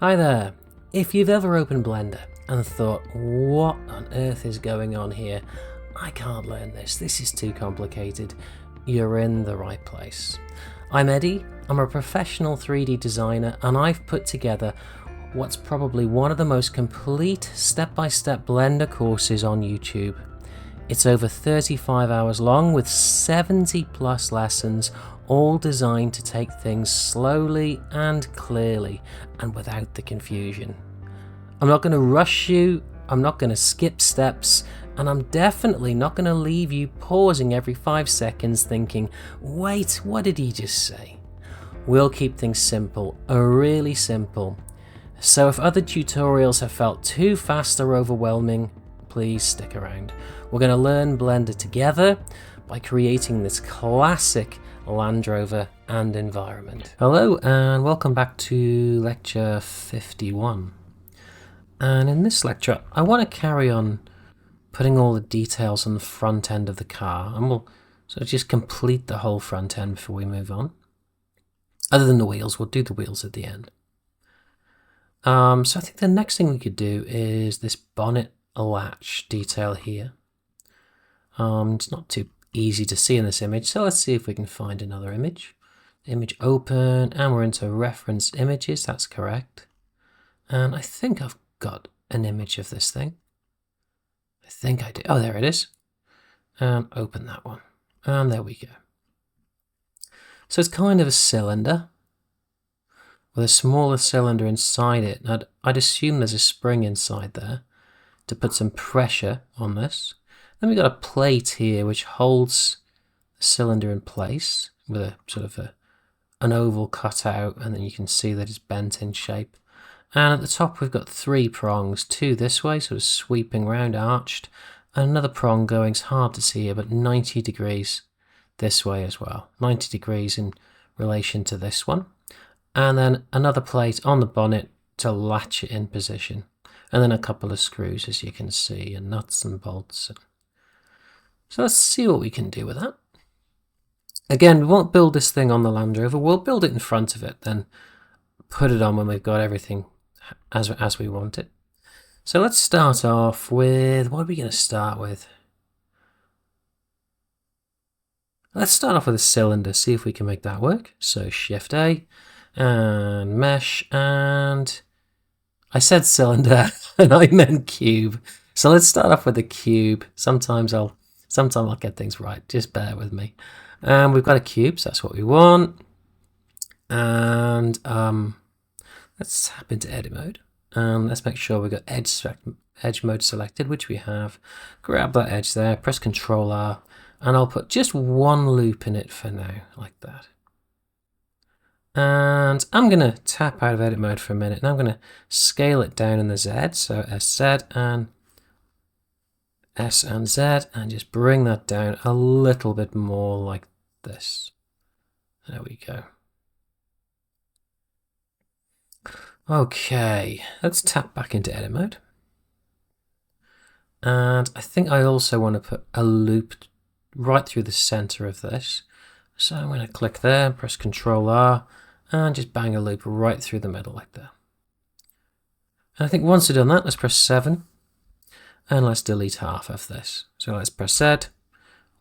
Hi there. If you've ever opened Blender and thought, what on earth is going on here? I can't learn this, this is too complicated, you're in the right place. I'm Eddie, I'm a professional 3D designer, and I've put together what's probably one of the most complete step-by-step Blender courses on YouTube. It's over 35 hours long with 70 plus lessons, all designed to take things slowly and clearly and without the confusion. I'm not going to rush you, I'm not going to skip steps, and I'm definitely not going to leave you pausing every 5 seconds thinking, wait, what did he just say? We'll keep things simple, really simple. So if other tutorials have felt too fast or overwhelming, please stick around. We're going to learn Blender together by creating this classic Land Rover and environment. Hello and welcome back to lecture 51. And in this lecture I want to carry on putting all the details on the front end of the car, and we'll sort of just complete the whole front end before we move on. Other than the wheels, we'll do the wheels at the end. So I think the next thing we could do is this bonnet latch detail here. It's not too easy to see in this image, so let's see if we can find another image. Image open, and we're into reference images, that's correct. And I think I've got an image of this thing. I think I do. Oh, there it is. And open that one. And there we go. So it's kind of a cylinder with a smaller cylinder inside it. I'd assume there's a spring inside there to put some pressure on this. Then we've got a plate here which holds the cylinder in place with a sort of an oval cut out, and then you can see that it's bent in shape. And at the top we've got 3 prongs, 2 this way, sort of sweeping round, arched, and another prong going, it's hard to see here, but 90 degrees this way as well. 90 degrees in relation to this one. And then another plate on the bonnet to latch it in position. And then a couple of screws, as you can see, and nuts and bolts. So let's see what we can do with that. Again, we won't build this thing on the Land Rover, we'll build it in front of it, then put it on when we've got everything as we want it. So let's start off with, what are we going to start with? Let's start off with a cylinder, see if we can make that work. So Shift A, and mesh, and I said cylinder and I meant cube. So let's start off with a cube. Sometimes I'll get things right, just bear with me. And we've got a cube, so that's what we want. And let's tap into edit mode, and let's make sure we've got edge mode selected, which we have. Grab that edge there, press Ctrl R, and I'll put just one loop in it for now, like that. And I'm going to tap out of edit mode for a minute, and I'm going to scale it down in the Z, so SZ and S and Z, and just bring that down a little bit more like this. There we go. Okay, let's tap back into edit mode. And I think I also want to put a loop right through the center of this. So I'm going to click there, press Ctrl R, and just bang a loop right through the middle like that. And I think once we've done that, let's press 7, and let's delete half of this. So let's press Z,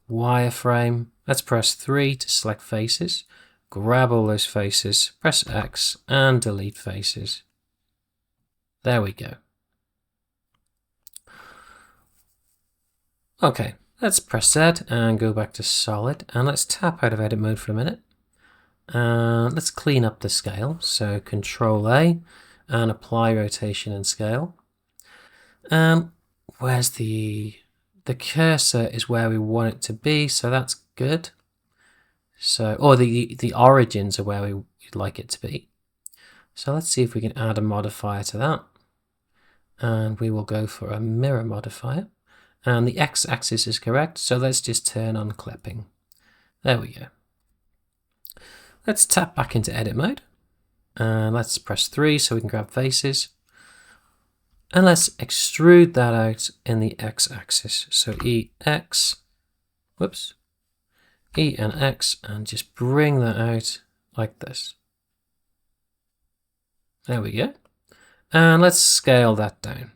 wireframe, let's press 3 to select faces, grab all those faces, press X, and delete faces. There we go. Okay, let's press Z and go back to solid, and let's tap out of edit mode for a minute. Let's clean up the scale, so Control A and apply rotation and scale. Where's the cursor is where we want it to be, so that's good. So, or the origins are where we'd like it to be. So let's see if we can add a modifier to that. And we will go for a mirror modifier. And the x-axis is correct, so let's just turn on clipping. There we go. Let's tap back into edit mode. And let's press 3 so we can grab faces. And let's extrude that out in the x-axis. So EX, whoops, E and X, and just bring that out like this. There we go. And let's scale that down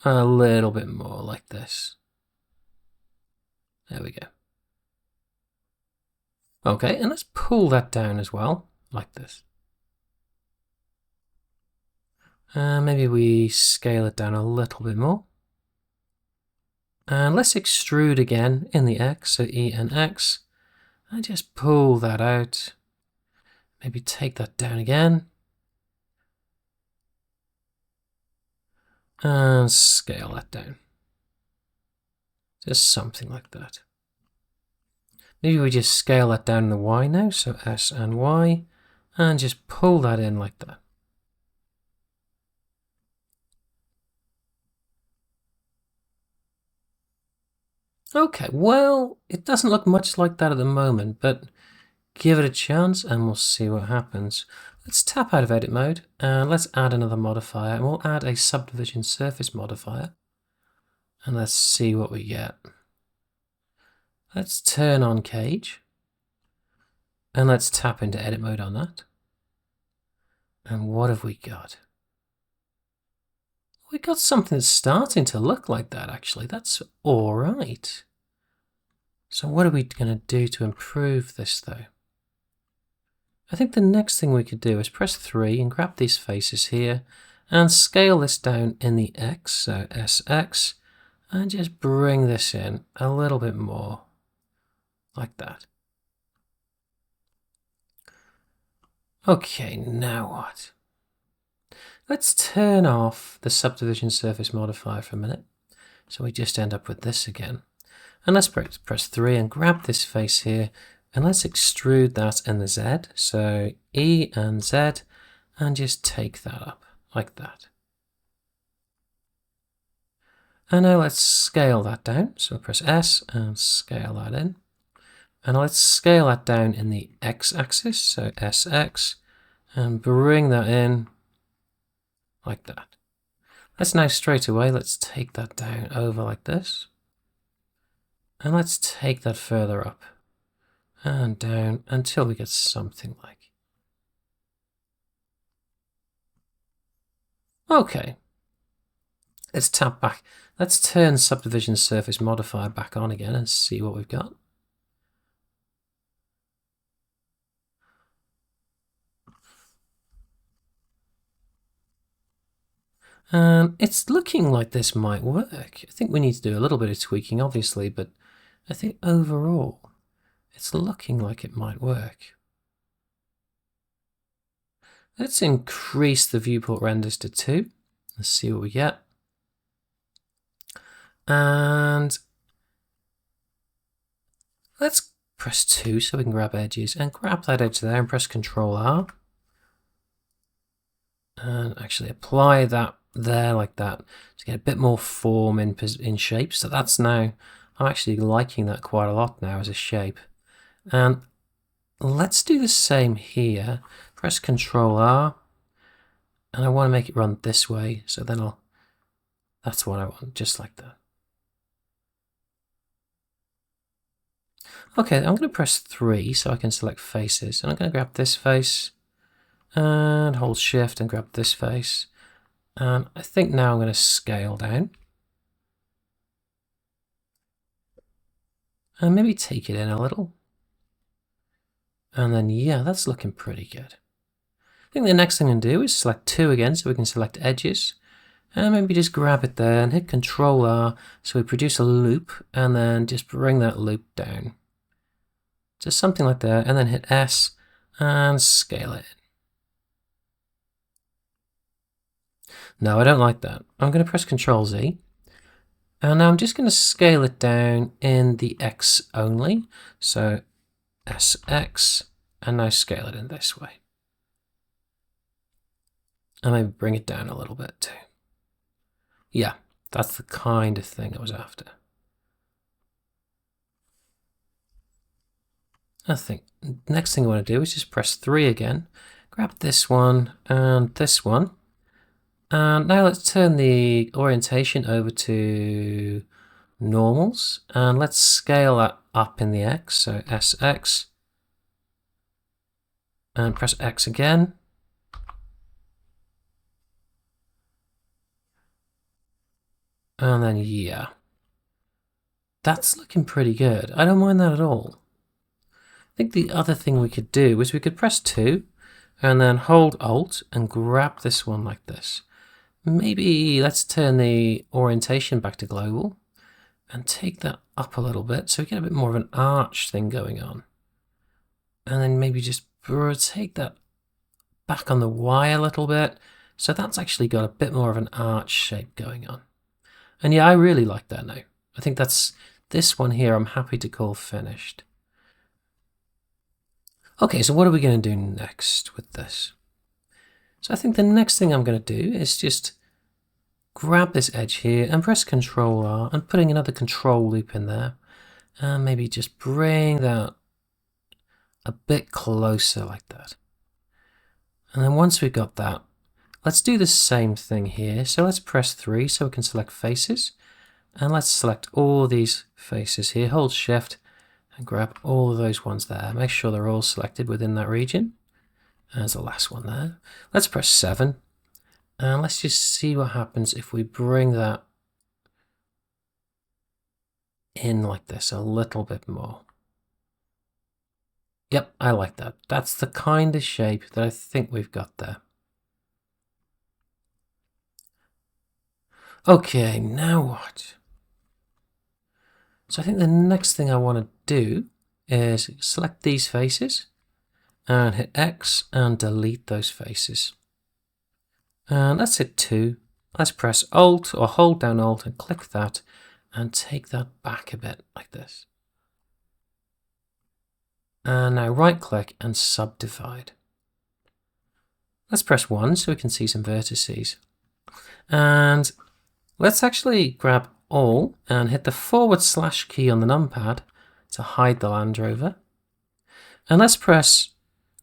a little bit more like this. There we go. Okay, and let's pull that down as well, like this. Maybe we scale it down a little bit more. And let's extrude again in the X, so E and X, and just pull that out. Maybe take that down again. And scale that down. Just something like that. Maybe we just scale that down in the Y now, so S and Y, and just pull that in like that. Okay, well, it doesn't look much like that at the moment, but give it a chance and we'll see what happens. Let's tap out of edit mode and let's add another modifier, and we'll add a subdivision surface modifier. And let's see what we get. Let's turn on cage and let's tap into edit mode on that. And what have we got? We got something that's starting to look like that, actually. That's all right. So what are we going to do to improve this, though? I think the next thing we could do is press 3 and grab these faces here and scale this down in the X, so SX, and just bring this in a little bit more, like that. Okay, now what? Let's turn off the subdivision surface modifier for a minute, so we just end up with this again. And let's press 3 and grab this face here, and let's extrude that in the Z, so E and Z, and just take that up, like that. And now let's scale that down, so press S and scale that in. And let's scale that down in the X-axis, so SX, and bring that in, like that. Let's now straight away, let's take that down over like this. And let's take that further up and down until we get something like. Okay. Let's tap back. Let's turn subdivision surface modifier back on again and see what we've got. It's looking like this might work. I think we need to do a little bit of tweaking, obviously, but I think overall, it's looking like it might work. Let's increase the viewport renders to 2. Let's see what we get. And let's press 2 so we can grab edges, and grab that edge there and press Ctrl R. And actually apply that there like that to get a bit more form in shape. So that's now, I'm actually liking that quite a lot now as a shape. And let's do the same here. Press Ctrl R, and I want to make it run this way, so then that's what I want, just like that. Okay, I'm going to press 3 so I can select faces, and I'm going to grab this face and hold shift and grab this face. And I think now I'm going to scale down. And maybe take it in a little. And then, yeah, that's looking pretty good. I think the next thing I'm going to do is select 2 again so we can select edges. And maybe just grab it there and hit Ctrl R so we produce a loop, and then just bring that loop down. Just something like that, and then hit S and scale it. No, I don't like that. I'm going to press Ctrl Z. And now I'm just going to scale it down in the X only. So SX, and now scale it in this way. And maybe bring it down a little bit too. Yeah, that's the kind of thing I was after. I think the next thing I want to do is just press 3 again, grab this one and this one. And now let's turn the orientation over to normals, and let's scale that up in the X, so SX, and press X again. And then, yeah. That's looking pretty good. I don't mind that at all. I think the other thing we could do is we could press 2 and then hold Alt and grab this one like this. Maybe let's turn the orientation back to global and take that up a little bit so we get a bit more of an arch thing going on. And then maybe just take that back on the Y a little bit. So that's actually got a bit more of an arch shape going on. And yeah, I really like that now. I think that's this one here I'm happy to call finished. Okay, so what are we going to do next with this? So I think the next thing I'm going to do is just grab this edge here and press Ctrl R and putting another control loop in there. And maybe just bring that a bit closer like that. And then once we've got that, let's do the same thing here. So let's press 3 so we can select faces. And let's select all these faces here. Hold Shift and grab all of those ones there. Make sure they're all selected within that region. There's the last one there. Let's press 7. And let's just see what happens if we bring that in like this a little bit more. Yep, I like that. That's the kind of shape that I think we've got there. Okay, now what? So I think the next thing I want to do is select these faces and hit X and delete those faces. And let's hit 2. Let's press Alt or hold down Alt and click that and take that back a bit like this. And now right click and subdivide. Let's press 1 so we can see some vertices. And let's actually grab all and hit the / key on the numpad to hide the Land Rover. And let's press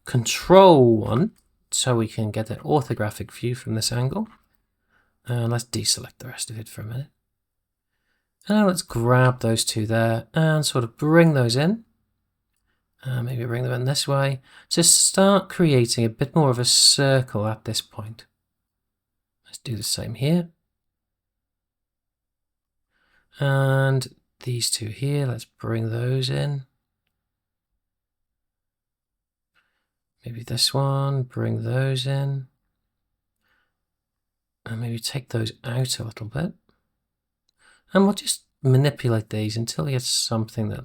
Control 1 so we can get an orthographic view from this angle. And let's deselect the rest of it for a minute. And now let's grab those two there and sort of bring those in. Maybe bring them in this way to start creating a bit more of a circle at this point. Let's do the same here. And these two here, let's bring those in. Maybe this one, bring those in. And maybe take those out a little bit. And we'll just manipulate these until we get something that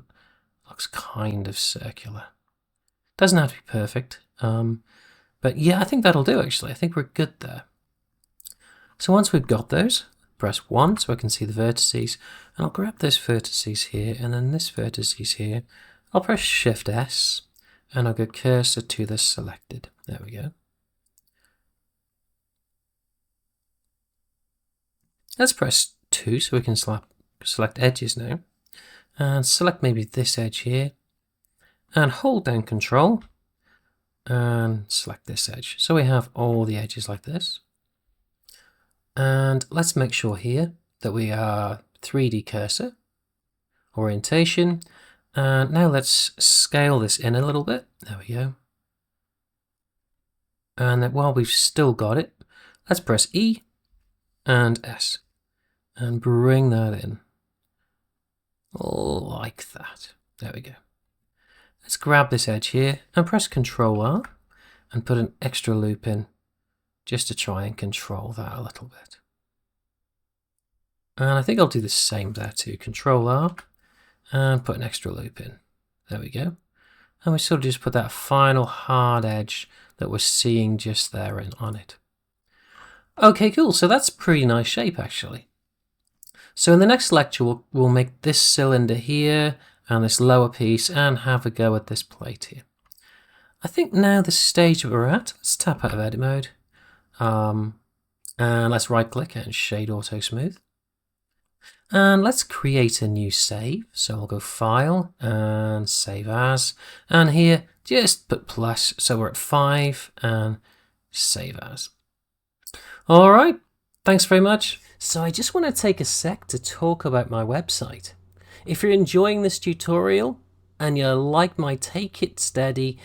looks kind of circular. Doesn't have to be perfect. But yeah, I think that'll do actually. I think we're good there. So once we've got those, press 1 so I can see the vertices. And I'll grab those vertices here and then this vertices here. I'll press Shift S and I'll go cursor to the selected. There we go. Let's press 2 so we can select edges now. And select maybe this edge here. And hold down Control. And select this edge. So we have all the edges like this. And let's make sure here that we are 3D cursor. Orientation. And now let's scale this in a little bit. There we go. And then while we've still got it, let's press E and S. And bring that in. Like that. There we go. Let's grab this edge here and press Ctrl R and put an extra loop in just to try and control that a little bit. And I think I'll do the same there too. Ctrl R and put an extra loop in. There we go. And we sort of just put that final hard edge that we're seeing just there on it. Okay, cool. So that's a pretty nice shape actually. So in the next lecture, we'll make this cylinder here and this lower piece and have a go at this plate here. I think now the stage that we're at, let's tap out of edit mode. And let's right click and shade auto smooth. And let's create a new save. So I'll go File and Save As. And here, just put plus. So we're at 5 and Save As. All right. Thanks very much. So I just want to take a sec to talk about my website. If you're enjoying this tutorial and you like my Take It Steady,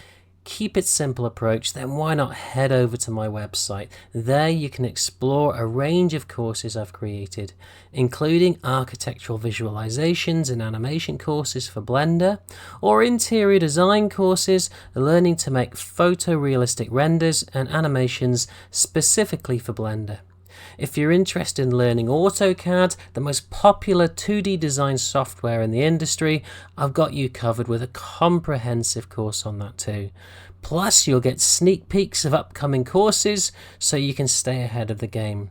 keep it simple approach, then why not head over to my website? There you can explore a range of courses I've created, including architectural visualizations and animation courses for Blender, or interior design courses learning to make photorealistic renders and animations specifically for Blender. If you're interested in learning AutoCAD, the most popular 2D design software in the industry, I've got you covered with a comprehensive course on that too. Plus, you'll get sneak peeks of upcoming courses so you can stay ahead of the game.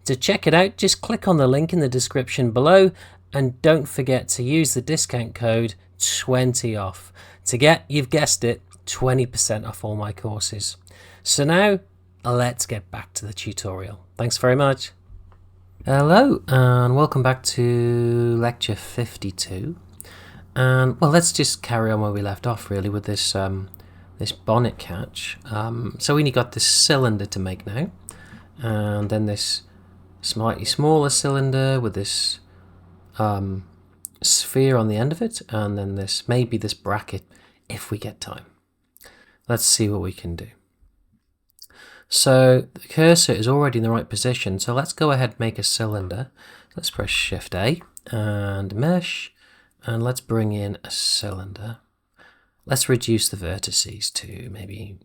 To check it out, just click on the link in the description below and don't forget to use the discount code 20OFF to get, you've guessed it, 20% off all my courses. So now, let's get back to the tutorial. Thanks very much. Hello and welcome back to lecture 52. And well, let's just carry on where we left off really with this this bonnet catch. So we only got this cylinder to make now, and then this slightly smaller cylinder with this sphere on the end of it, and then this maybe this bracket if we get time. Let's see what we can do. So the cursor is already in the right position, so let's go ahead and make a cylinder. Let's press Shift A and mesh, and let's bring in a cylinder. Let's reduce the vertices to maybe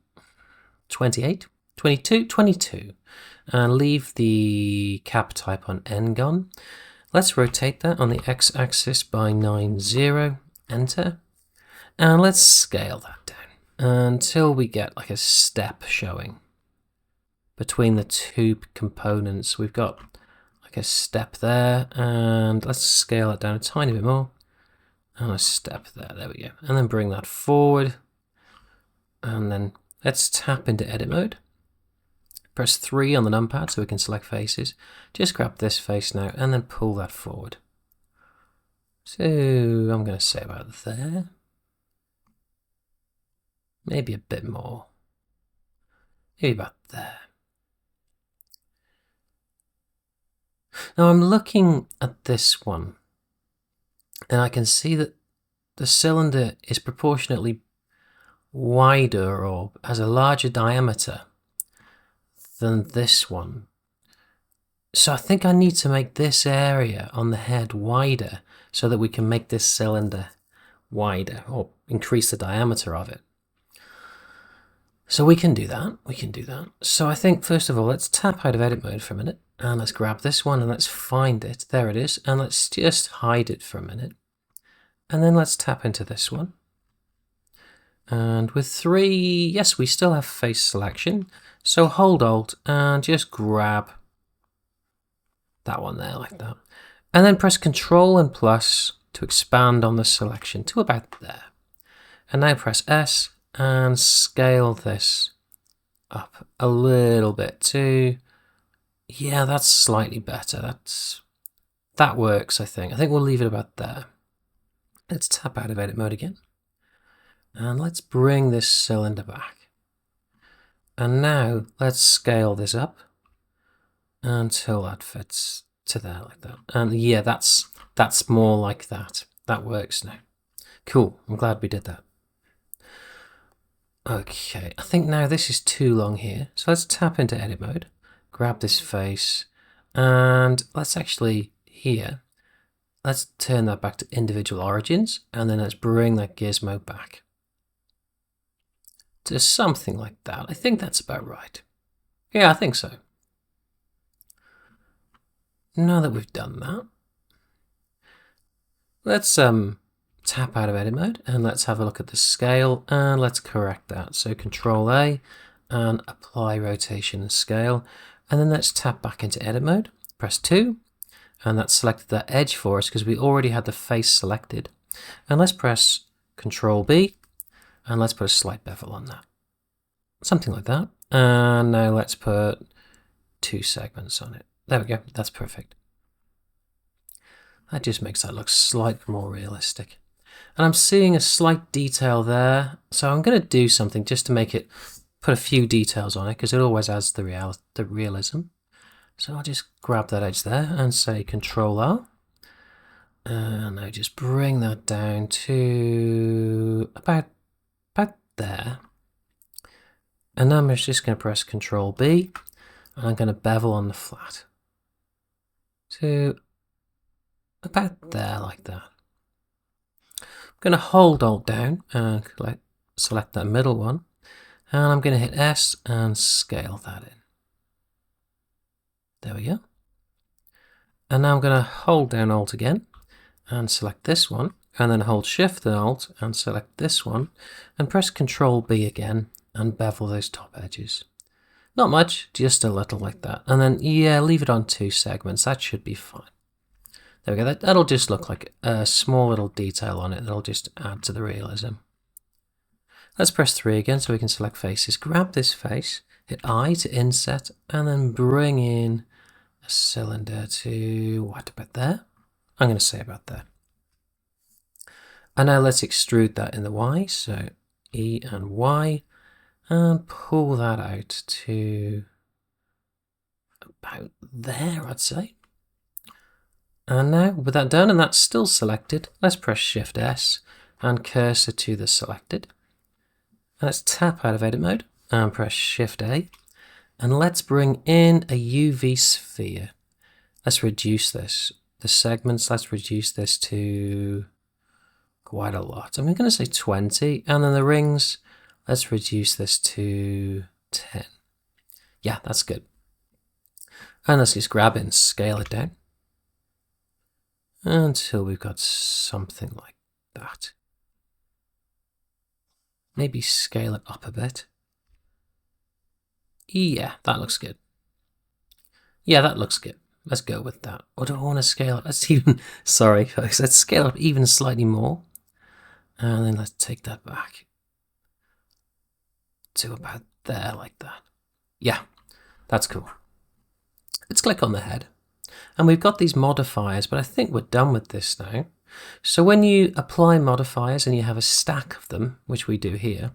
28, 22, 22, and leave the cap type on N-gon. Let's rotate that on the X-axis by 90, enter, and let's scale that down until we get like a step showing. Between the two components, we've got like a step there, and let's scale it down a tiny bit more, and a step there, there we go, and then bring that forward, and then let's tap into edit mode, press 3 on the numpad so we can select faces, just grab this face now, and then pull that forward. So I'm going to say about there, maybe a bit more, maybe about there. Now I'm looking at this one, and I can see that the cylinder is proportionately wider or has a larger diameter than this one. So I think I need to make this area on the head wider so that we can make this cylinder wider or increase the diameter of it. So we can do that, So I think first of all, let's tap out of edit mode for a minute. And let's grab this one and let's find it. There it is. And let's just hide it for a minute. And then let's tap into this one. And with 3, yes, we still have face selection. So hold Alt and just grab that one there like that. And then press Control and plus to expand on the selection to about there. And now press S and scale this up a little bit to... Yeah, that's slightly better. That works, I think. I think we'll leave it about there. Let's tap out of edit mode again. And let's bring this cylinder back. And now let's scale this up until that fits to there like that. And yeah, that's more like that. That works now. Cool. I'm glad we did that. Okay, I think now this is too long here. So let's tap into edit mode. Grab this face, and let's actually here, let's turn that back to individual origins, and then let's bring that gizmo back to something like that. I think that's about right. Yeah, I think so. Now that we've done that, let's tap out of edit mode, and let's have a look at the scale, and let's correct that. So Control A, and apply rotation and scale. And then let's tap back into edit mode, press 2, and that selected that edge for us because we already had the face selected. And let's press Control B, and let's put a slight bevel on that. Something like that. And now let's put 2 segments on it. There we go, that's perfect. That just makes that look slightly more realistic. And I'm seeing a slight detail there, so I'm going to do something just to make it put a few details on it because it always adds the realism. So I'll just grab that edge there and say Control R, and I just bring that down to about there. And now I'm just going to press Control B, and I'm going to bevel on the flat to about there, like that. I'm going to hold Alt down and select that middle one, and I'm going to hit S and scale that in. There we go. And now I'm going to hold down Alt again and select this one, and then hold Shift and Alt and select this one, and press Control B again and bevel those top edges. Not much, just a little like that. And then, yeah, leave it on 2 segments. That should be fine. There we go. That'll just look like a small little detail on it. That'll just add to the realism. Let's press 3 again so we can select faces. Grab this face, hit I to inset, and then bring in a cylinder to, what, about there? I'm going to say about there. And now let's extrude that in the Y. So E and Y. And pull that out to about there, I'd say. And now, with that done, and that's still selected, let's press Shift S and cursor to the selected. And let's tap out of edit mode and press Shift A. And let's bring in a UV sphere. Let's reduce this. The segments, let's reduce this to quite a lot. I'm going to say 20. And then the rings, let's reduce this to 10. Yeah, that's good. And let's just grab it and scale it down until we've got something like that. Maybe scale it up a bit. Yeah, that looks good. Yeah, that looks good. Let's go with that. Or do I want to scale it? Let's even, sorry folks, let's scale up even slightly more. And then let's take that back to about there, like that. Yeah, that's cool. Let's click on the head. And we've got these modifiers, but I think we're done with this now. So when you apply modifiers and you have a stack of them, which we do here,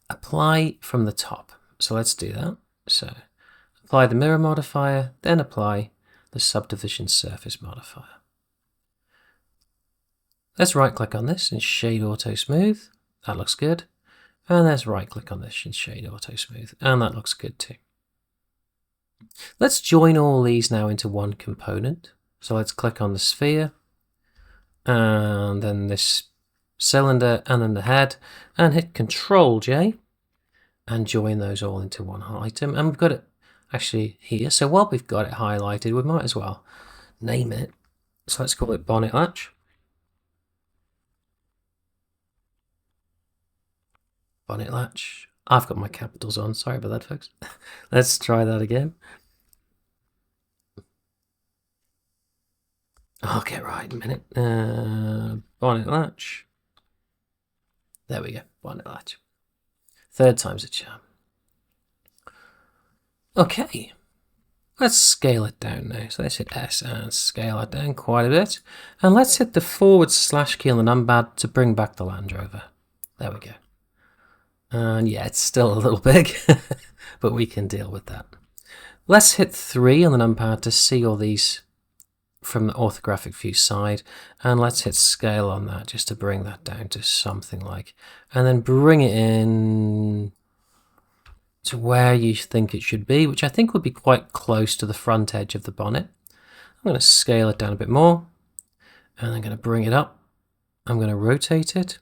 apply from the top. So let's do that. So apply the mirror modifier, then apply the subdivision surface modifier. Let's right click on this and shade auto smooth. That looks good. And let's right click on this and shade auto smooth. And that looks good too. Let's join all these now into one component. So let's click on the sphere and then this cylinder and then the head and hit Control J and join those all into one item. And we've got it actually here. So while we've got it highlighted, we might as well name it. So let's call it bonnet latch. Bonnet latch. I've got my capitals on. Sorry about that, folks. Let's try that again. Okay, right, a minute. Bonnet latch. There we go, bonnet latch. Third time's a charm. Okay, let's scale it down now. So let's hit S and scale it down quite a bit. And let's hit the / key on the numpad to bring back the Land Rover. There we go. And yeah, it's still a little big, but we can deal with that. Let's hit 3 on the numpad to see all these from the orthographic view side, and let's hit scale on that just to bring that down to something like, and then bring it in to where you think it should be, which I think would be quite close to the front edge of the bonnet. I'm going to scale it down a bit more, and I'm going to bring it up. I'm going to rotate it.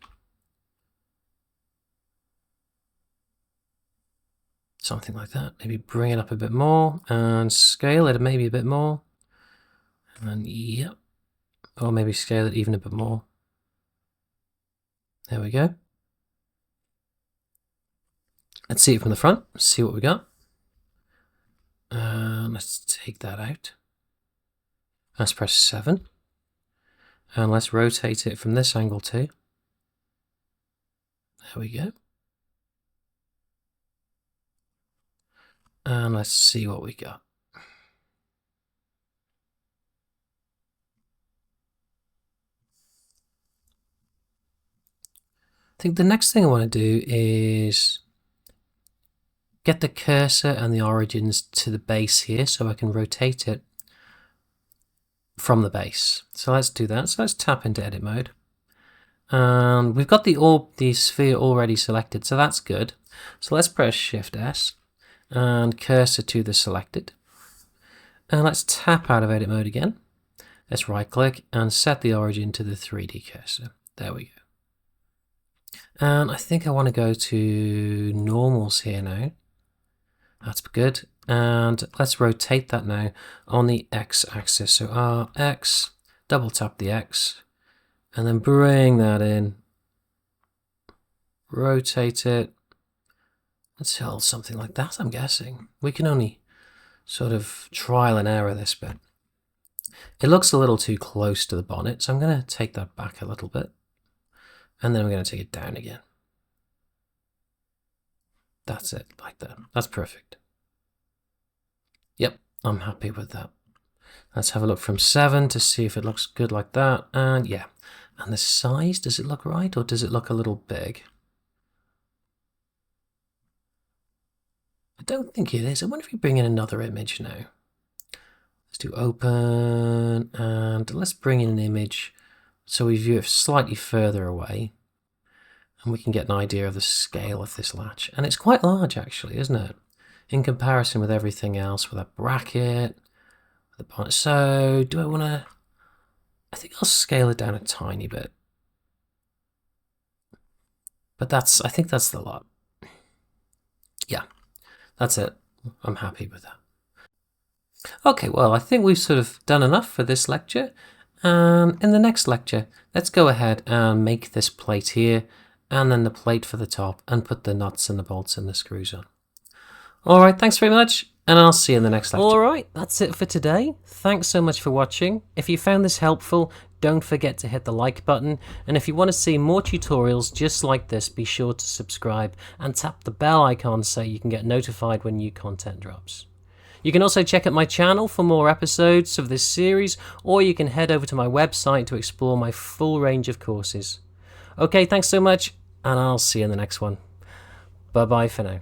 Something like that. Maybe bring it up a bit more and scale it maybe a bit more. And yep. Or maybe scale it even a bit more. There we go. Let's see it from the front. See what we got. Let's take that out. Let's press 7. And let's rotate it from this angle too. There we go. And let's see what we got. I think the next thing I want to do is get the cursor and the origins to the base here so I can rotate it from the base. So let's do that. So let's tap into edit mode. And we've got the sphere already selected, so that's good. So let's press Shift S and cursor to the selected. And let's tap out of edit mode again. Let's right click and set the origin to the 3D cursor. There we go. And I think I want to go to normals here now. That's good. And let's rotate that now on the X axis. So RX, double tap the X, and then bring that in. Rotate it until something like that, I'm guessing. We can only sort of trial and error this bit. It looks a little too close to the bonnet, so I'm going to take that back a little bit. And then I'm going to take it down again. That's it, like that. That's perfect. Yep, I'm happy with that. Let's have a look from 7 to see if it looks good like that. And yeah. And the size, does it look right or does it look a little big? I don't think it is. I wonder if we bring in another image now. Let's do open and let's bring in an image so we view it slightly further away and we can get an idea of the scale of this latch. And it's quite large actually, isn't it? In comparison with everything else, with that bracket, the bonnet. So do I want to, I think I'll scale it down a tiny bit. But I think that's the lot. Yeah. That's it. I'm happy with that. Okay, well, I think we've sort of done enough for this lecture. In the next lecture, let's go ahead and make this plate here, and then the plate for the top, and put the nuts and the bolts and the screws on. All right, thanks very much, and I'll see you in the next lecture. All right, that's it for today. Thanks so much for watching. If you found this helpful, don't forget to hit the like button. And if you want to see more tutorials just like this, be sure to subscribe and tap the bell icon so you can get notified when new content drops. You can also check out my channel for more episodes of this series, or you can head over to my website to explore my full range of courses. Okay, thanks so much, and I'll see you in the next one. Bye-bye for now.